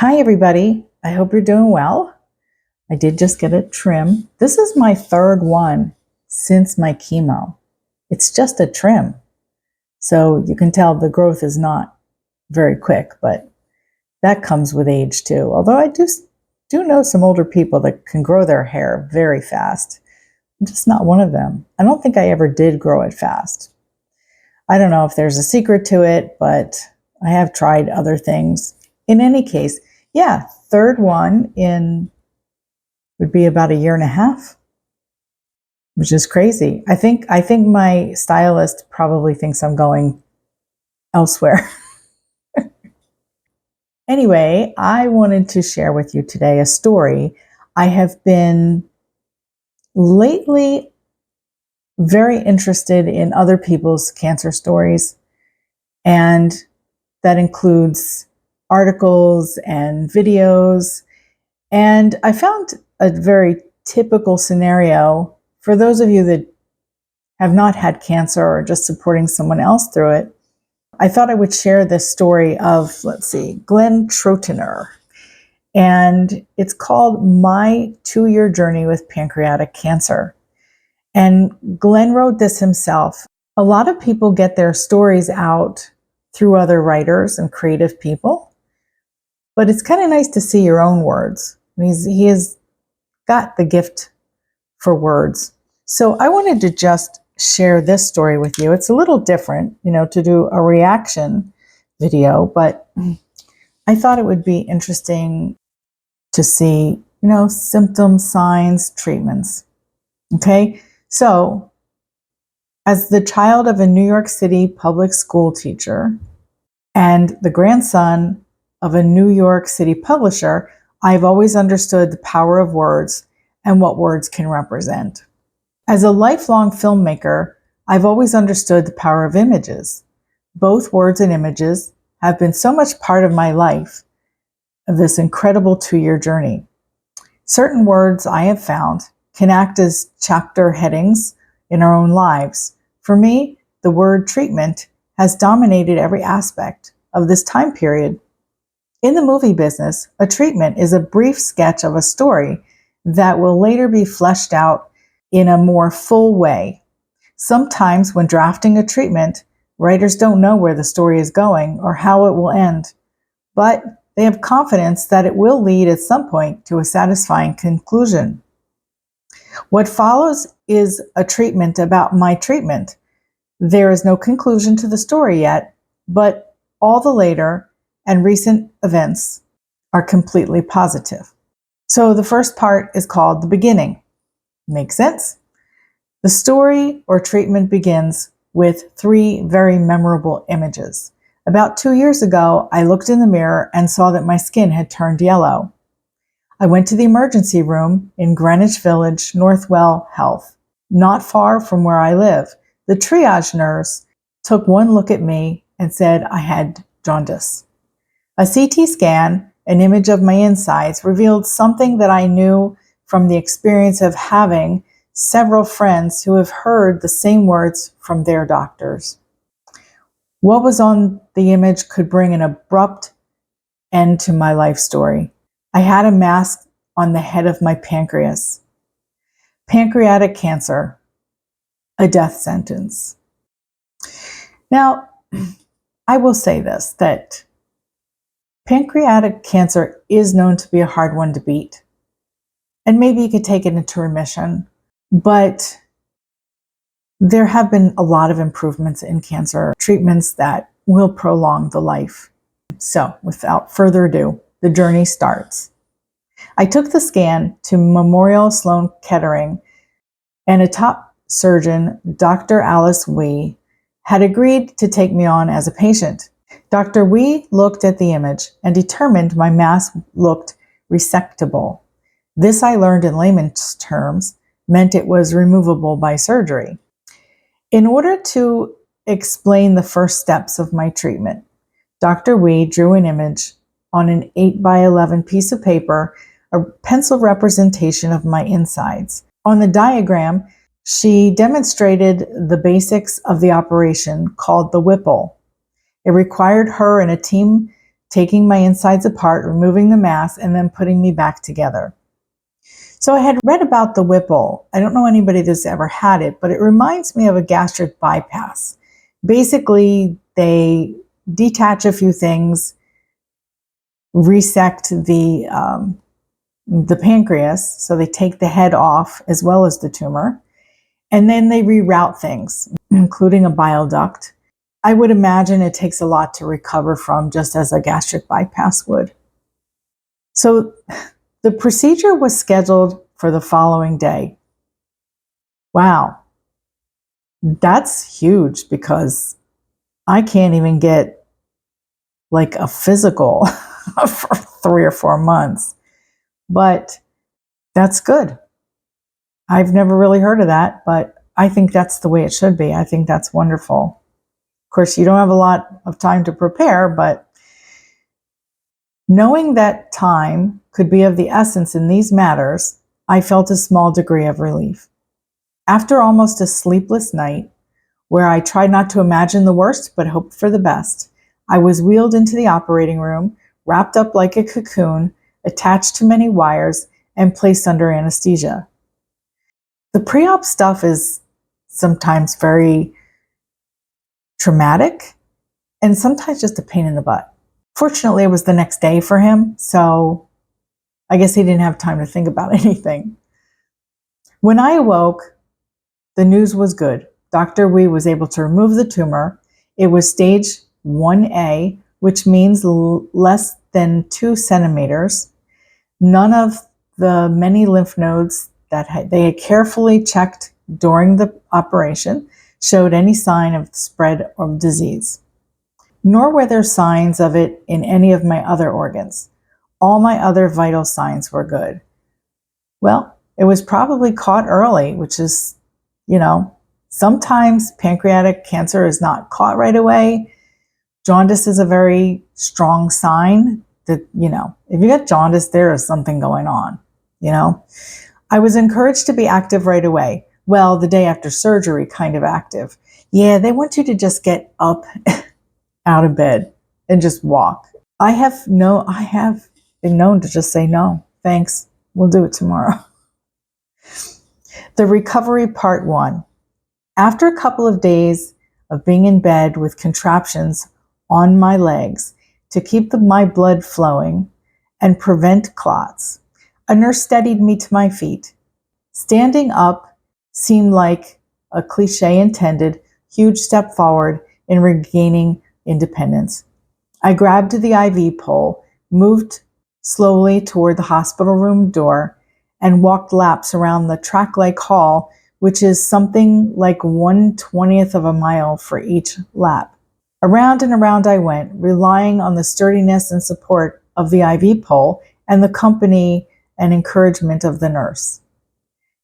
Hi, everybody. I hope you're doing well. I did just get a trim. This is my third one since my chemo. It's just a trim. So you can tell the growth is not very quick, but that comes with age too. Although I do know some older people that can grow their hair very fast. I'm just not one of them. I don't think I ever did grow it fast. I don't know if there's a secret to it, but I have tried other things. In any case, yeah, third one in would be about a year and a half, which is crazy. I think my stylist probably thinks I'm going elsewhere. Anyway, I wanted to share with you today a story. I have been lately very interested in other people's cancer stories, and that includes articles and videos. And I found a very typical scenario for those of you that have not had cancer or just supporting someone else through it. I thought I would share this story of, Glen. And it's called My 2-Year Journey with Pancreatic Cancer. And Glen wrote this himself. A lot of people get their stories out through other writers and creative people, but it's kind of nice to see your own words. He has got the gift for words. So I wanted to just share this story with you. It's a little different, to do a reaction video, but I thought it would be interesting to see, symptoms, signs, treatments. Okay. So as the child of a New York City public school teacher and the grandson of a New York City publisher, I've always understood the power of words and what words can represent. As a lifelong filmmaker, I've always understood the power of images. Both words and images have been so much part of my life, of this incredible 2-year journey. Certain words I have found can act as chapter headings in our own lives. For me, the word treatment has dominated every aspect of this time period. In the movie business, a treatment is a brief sketch of a story that will later be fleshed out in a more full way. Sometimes when drafting a treatment, writers don't know where the story is going or how it will end, but they have confidence that it will lead at some point to a satisfying conclusion. What follows is a treatment about my treatment. There is no conclusion to the story yet, but all the later and recent events are completely positive. So the first part is called the beginning. Make sense? The story or treatment begins with 3 very memorable images. About 2 years ago, I looked in the mirror and saw that my skin had turned yellow. I went to the emergency room in Greenwich Village, Northwell Health, not far from where I live. The triage nurse took one look at me and said I had jaundice. A CT scan, an image of my insides, revealed something that I knew from the experience of having several friends who have heard the same words from their doctors. What was on the image could bring an abrupt end to my life story. I had a mass on the head of my pancreas. Pancreatic cancer, a death sentence. Now, I will say this, that pancreatic cancer is known to be a hard one to beat. And maybe you could take it into remission, but there have been a lot of improvements in cancer treatments that will prolong the life. So without further ado, the journey starts. I took the scan to Memorial Sloan Kettering, and a top surgeon, Dr. Alice Wee, had agreed to take me on as a patient. Dr. Wee looked at the image and determined my mass looked resectable. This, I learned in layman's terms, meant it was removable by surgery. In order to explain the first steps of my treatment, Dr. Wee drew an image on an 8x11 piece of paper, a pencil representation of my insides. On the diagram, she demonstrated the basics of the operation called the Whipple. It required her and a team taking my insides apart, removing the mass, and then putting me back together. So I had read about the Whipple. I don't know anybody that's ever had it, but it reminds me of a gastric bypass. Basically, they detach a few things, resect the pancreas, so they take the head off as well as the tumor, and then they reroute things, including a bile duct. I would imagine it takes a lot to recover from, just as a gastric bypass would. So the procedure was scheduled for the following day. Wow, that's huge, because I can't even get like a physical for 3 or 4 months. But that's good. I've never really heard of that, but I think that's the way it should be. I think that's wonderful. Of course, you don't have a lot of time to prepare, but knowing that time could be of the essence in these matters, I felt a small degree of relief. After almost a sleepless night, where I tried not to imagine the worst but hoped for the best, I was wheeled into the operating room, wrapped up like a cocoon, attached to many wires, and placed under anesthesia. The pre-op stuff is sometimes very traumatic and sometimes just a pain in the butt. Fortunately, it was the next day for him, so I guess he didn't have time to think about anything. When I awoke, the news was good. Dr. Wee was able to remove the tumor. It was stage 1A, which means less than 2 centimeters. None of the many lymph nodes that they had carefully checked during the operation showed any sign of spread of disease. Nor were there signs of it in any of my other organs. All my other vital signs were good. Well, it was probably caught early, which is, sometimes pancreatic cancer is not caught right away. Jaundice is a very strong sign that, if you get jaundice, there is something going on, I was encouraged to be active right away. Well, the day after surgery, kind of active. Yeah, they want you to just get up out of bed and just walk. I have been known to just say, no, thanks, we'll do it tomorrow. The recovery part 1. After a couple of days of being in bed with contraptions on my legs to keep my blood flowing and prevent clots, a nurse steadied me to my feet. Standing up seemed like a cliche intended, huge step forward in regaining independence. I grabbed the IV pole, moved slowly toward the hospital room door, and walked laps around the track-like hall, which is something like 1/20th of a mile for each lap. Around and around I went, relying on the sturdiness and support of the IV pole and the company and encouragement of the nurse.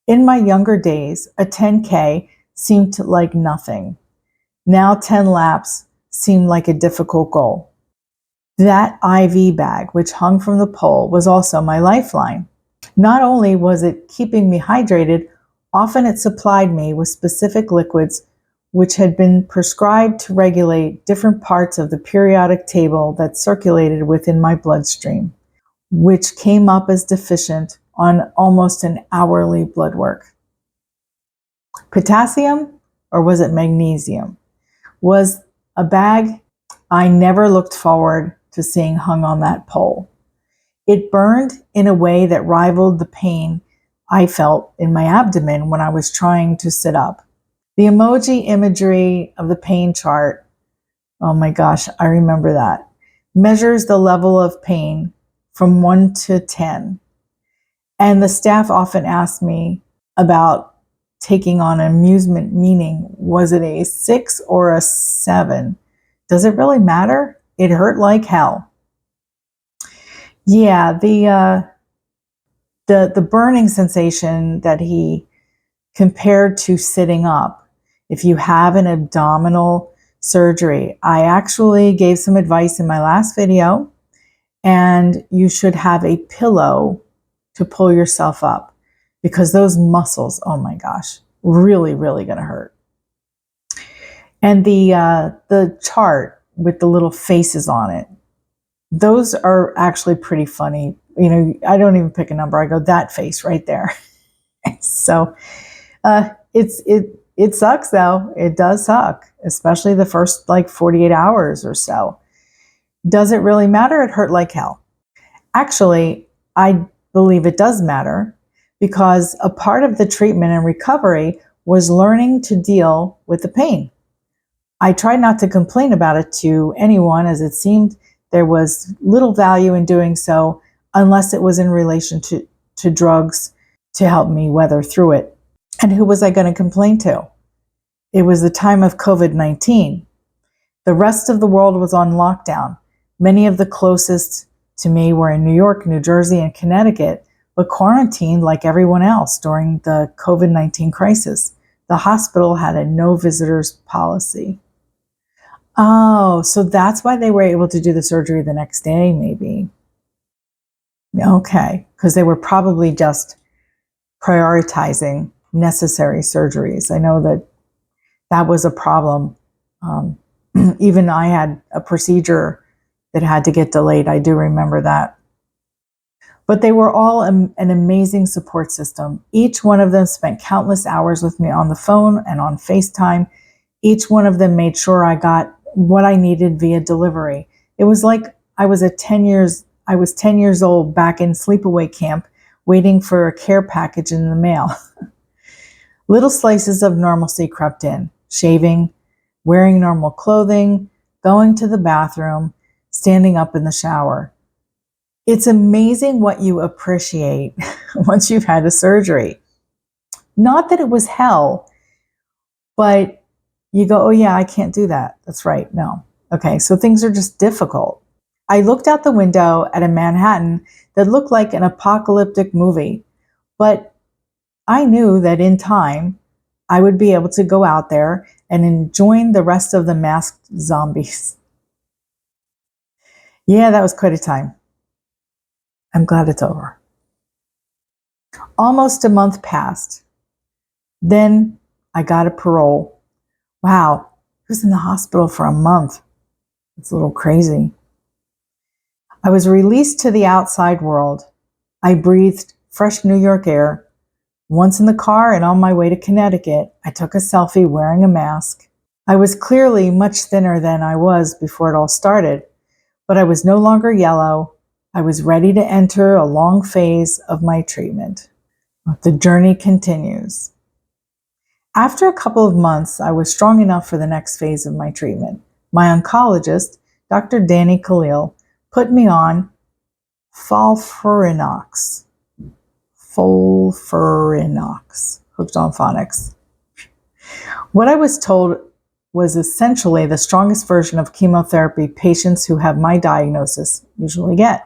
In my younger days, a 10K seemed like nothing. Now 10 laps seemed like a difficult goal. That IV bag, which hung from the pole, was also my lifeline. Not only was it keeping me hydrated, often it supplied me with specific liquids which had been prescribed to regulate different parts of the periodic table that circulated within my bloodstream, which came up as deficient on almost an hourly blood work. Potassium, or was it magnesium, was a bag I never looked forward to seeing hung on that pole. It burned in a way that rivaled the pain I felt in my abdomen when I was trying to sit up. The emoji imagery of the pain chart, oh my gosh, I remember that, measures the level of pain from 1 to 10. And the staff often asked me about taking on amusement, meaning, was it a 6 or a 7? Does it really matter? It hurt like hell. Yeah, the burning sensation that he compared to sitting up. If you have an abdominal surgery, I actually gave some advice in my last video, and you should have a pillow to pull yourself up, because those muscles, oh my gosh, really, really gonna hurt. And the chart with the little faces on it, Those are actually pretty funny. You know, I don't even pick a number. I go, that face right there. So it sucks though. It does suck, especially the first like 48 hours or so. Does it really matter? It hurt like hell. Actually, I believe it does matter because a part of the treatment and recovery was learning to deal with the pain. I tried not to complain about it to anyone, as it seemed there was little value in doing so unless it was in relation to drugs to help me weather through it. And who was I going to complain to? It was the time of COVID-19. The rest of the world was on lockdown. Many of the closest to me were in New York, New Jersey, and Connecticut, but quarantined like everyone else during the COVID-19 crisis. The hospital had a no visitors policy. Oh, so that's why they were able to do the surgery the next day, maybe. Okay, because they were probably just prioritizing necessary surgeries. I know that was a problem. Even I had a procedure that had to get delayed. I do remember that. But they were all an amazing support system. Each one of them spent countless hours with me on the phone and on FaceTime. Each one of them made sure I got what I needed via delivery. It was like I was 10 years old back in sleepaway camp waiting for a care package in the mail. Little slices of normalcy crept in: shaving, wearing normal clothing, going to the bathroom, standing up in the shower. It's amazing what you appreciate once you've had a surgery. Not that it was hell, but you go, oh yeah, I can't do that. That's right. No. Okay, so things are just difficult. I looked out the window at a Manhattan that looked like an apocalyptic movie, but I knew that in time I would be able to go out there and join the rest of the masked zombies. Yeah, that was quite a time. I'm glad it's over. Almost a month passed. Then I got a parole. Wow, I was in the hospital for a month. It's a little crazy. I was released to the outside world. I breathed fresh New York air. Once in the car and on my way to Connecticut, I took a selfie wearing a mask. I was clearly much thinner than I was before it all started, but I was no longer yellow. I was ready to enter a long phase of my treatment. The journey continues. After a couple of months, I was strong enough for the next phase of my treatment. My oncologist, Dr. Danny Khalil, put me on FOLFIRINOX, hooked on phonics. What I was told was essentially the strongest version of chemotherapy patients who have my diagnosis usually get.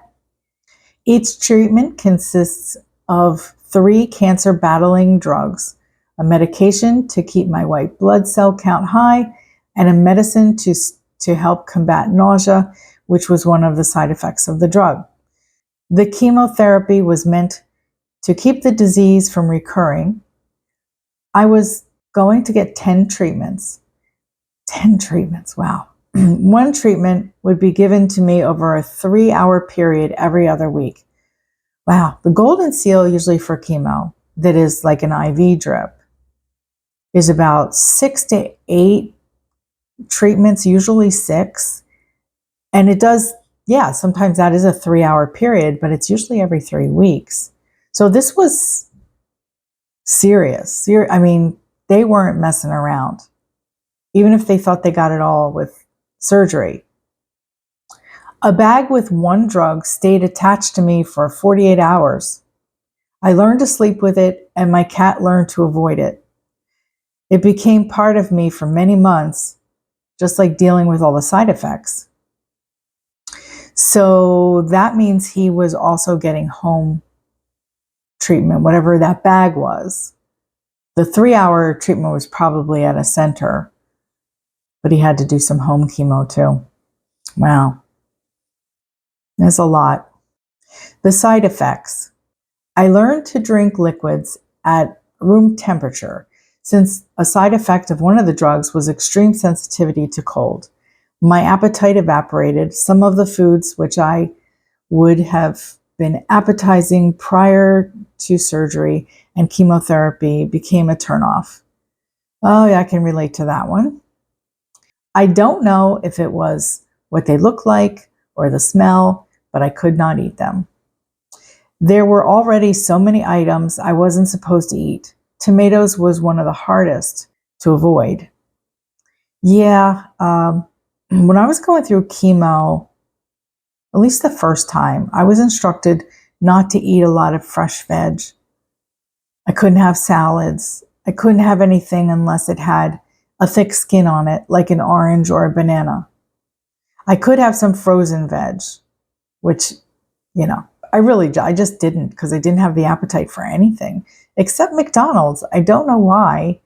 Each treatment consists of 3 cancer-battling drugs, a medication to keep my white blood cell count high, and a medicine to help combat nausea, which was one of the side effects of the drug. The chemotherapy was meant to keep the disease from recurring. I was going to get 10 treatments. 10 treatments, wow. One treatment would be given to me over a 3-hour period every other week. Wow, the golden seal usually for chemo, that is like an IV drip, is about 6 to 8 treatments, usually 6. And it does, yeah, sometimes that is a 3-hour period, but it's usually every 3 weeks. So this was serious. I mean, they weren't messing around, even if they thought they got it all with surgery. A bag with one drug stayed attached to me for 48 hours. I learned to sleep with it, and my cat learned to avoid it. It became part of me for many months, just like dealing with all the side effects. So that means he was also getting home treatment, whatever that bag was. The 3-hour treatment was probably at a center, but he had to do some home chemo too. Wow. That's a lot. The side effects. I learned to drink liquids at room temperature, since a side effect of one of the drugs was extreme sensitivity to cold. My appetite evaporated. Some of the foods which I would have been appetizing prior to surgery and chemotherapy became a turnoff. Oh, yeah, I can relate to that one. I don't know if it was what they look like or the smell, but I could not eat them. There were already so many items I wasn't supposed to eat. Tomatoes was one of the hardest to avoid. Yeah, when I was going through chemo, at least the first time, I was instructed not to eat a lot of fresh veg. I couldn't have salads. I couldn't have anything unless it had a thick skin on it, like an orange or a banana. I could have some frozen veg, which, I just didn't because I didn't have the appetite for anything except McDonald's. I don't know why.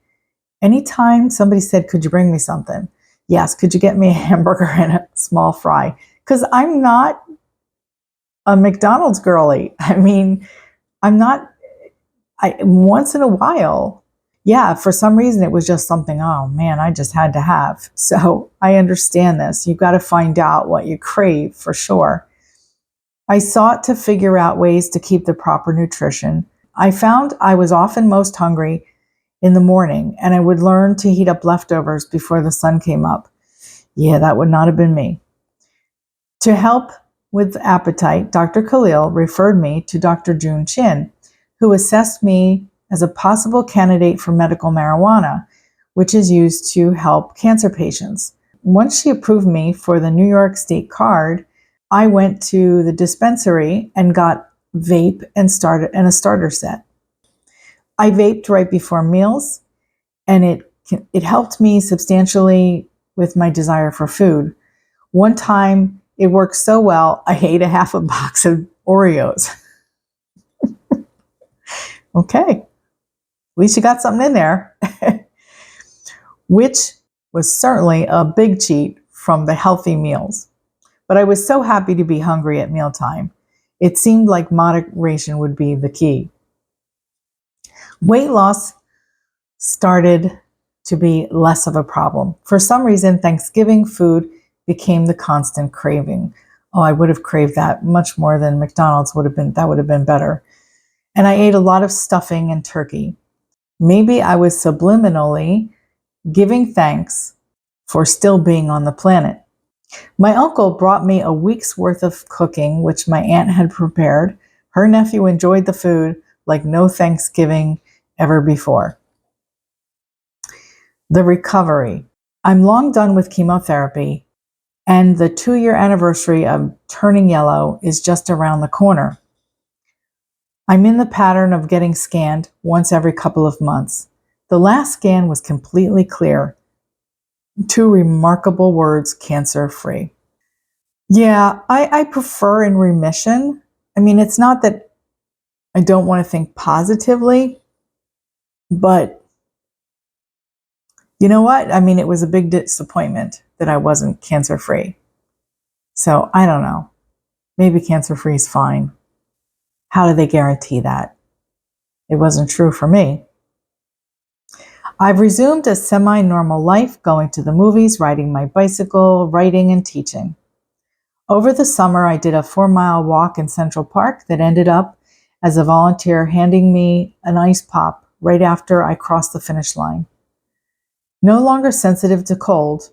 Anytime somebody said, could you bring me something? Yes, could you get me a hamburger and a small fry? Because I'm not a McDonald's girly. I'm not, once in a while, yeah, for some reason it was just something, oh man, I just had to have. So I understand this. You've got to find out what you crave for sure. I sought to figure out ways to keep the proper nutrition. I found I was often most hungry in the morning, and I would learn to heat up leftovers before the sun came up. Yeah, that would not have been me. To help with appetite, Dr. Khalil referred me to Dr. June Chin, who assessed me as a possible candidate for medical marijuana, which is used to help cancer patients. Once she approved me for the New York State card, I went to the dispensary and got vape and a starter set. I vaped right before meals, and it helped me substantially with my desire for food. One time, it worked so well, I ate a half a box of Oreos. Okay, at least you got something in there, which was certainly a big cheat from the healthy meals. But I was so happy to be hungry at mealtime. It seemed like moderation would be the key. Weight loss started to be less of a problem. For some reason, Thanksgiving food became the constant craving. Oh, I would have craved that much more than McDonald's would have been. That would have been better. And I ate a lot of stuffing and turkey. Maybe I was subliminally giving thanks for still being on the planet. My uncle brought me a week's worth of cooking, which my aunt had prepared. Her nephew enjoyed the food like no Thanksgiving ever before. The recovery. I'm long done with chemotherapy, and the 2-year anniversary of turning yellow is just around the corner. I'm in the pattern of getting scanned once every couple of months. The last scan was completely clear. 2 remarkable words, cancer-free. Yeah, I prefer in remission. It's not that I don't want to think positively, but you know what? It was a big disappointment that I wasn't cancer-free. So I don't know. Maybe cancer-free is fine. How do they guarantee that? It wasn't true for me. I've resumed a semi-normal life, going to the movies, riding my bicycle, writing, and teaching. Over the summer, I did a 4-mile walk in Central Park that ended up as a volunteer handing me an ice pop right after I crossed the finish line. No longer sensitive to cold,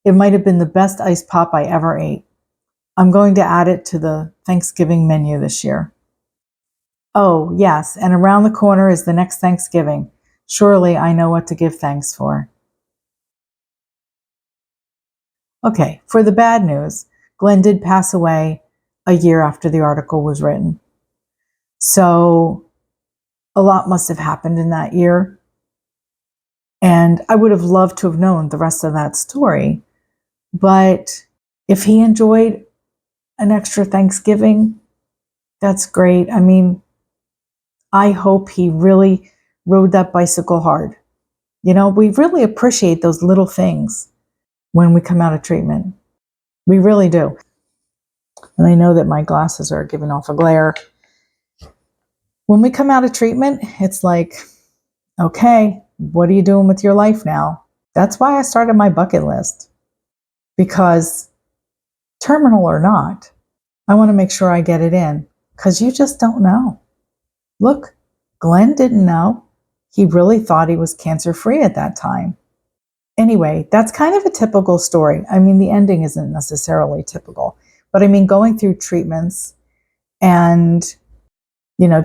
it might have been the best ice pop I ever ate. I'm going to add it to the Thanksgiving menu this year. Oh, yes, and around the corner is the next Thanksgiving. Surely I know what to give thanks for. Okay, for the bad news, Glen did pass away a year after the article was written. So a lot must have happened in that year. And I would have loved to have known the rest of that story. But if he enjoyed an extra Thanksgiving, that's great. I hope he really rode that bicycle hard. We really appreciate those little things when we come out of treatment. We really do. And I know that my glasses are giving off a glare. When we come out of treatment, it's like, okay, what are you doing with your life now? That's why I started my bucket list. because terminal or not, I want to make sure I get it in because you just don't know. Look, Glen didn't know. He really thought he was cancer-free at that time. Anyway, that's kind of a typical story. I mean, the ending isn't necessarily typical, but I mean, going through treatments and,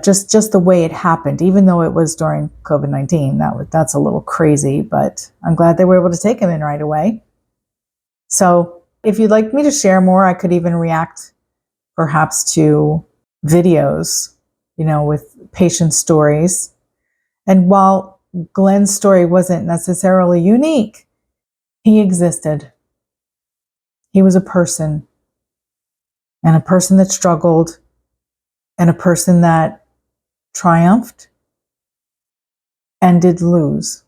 just the way it happened, even though it was during COVID-19, that's a little crazy, but I'm glad they were able to take him in right away. So if you'd like me to share more, I could even react perhaps to videos, with patient stories. And while Glen's story wasn't necessarily unique, he existed. He was a person, and a person that struggled, and a person that triumphed and did lose.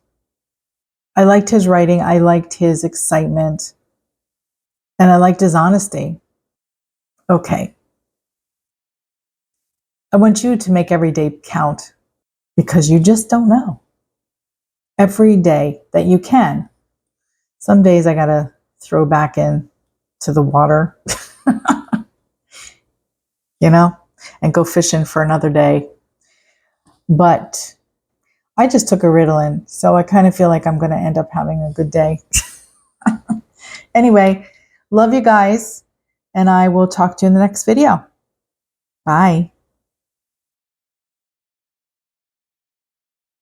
I liked his writing. I liked his excitement. And I liked his honesty. Okay. I want you to make every day count because you just don't know. Every day that you can. Some days I got to throw back in to the water, and go fishing for another day. But I just took a Ritalin, so I kind of feel like I'm going to end up having a good day. Anyway, love you guys, and I will talk to you in the next video. Bye.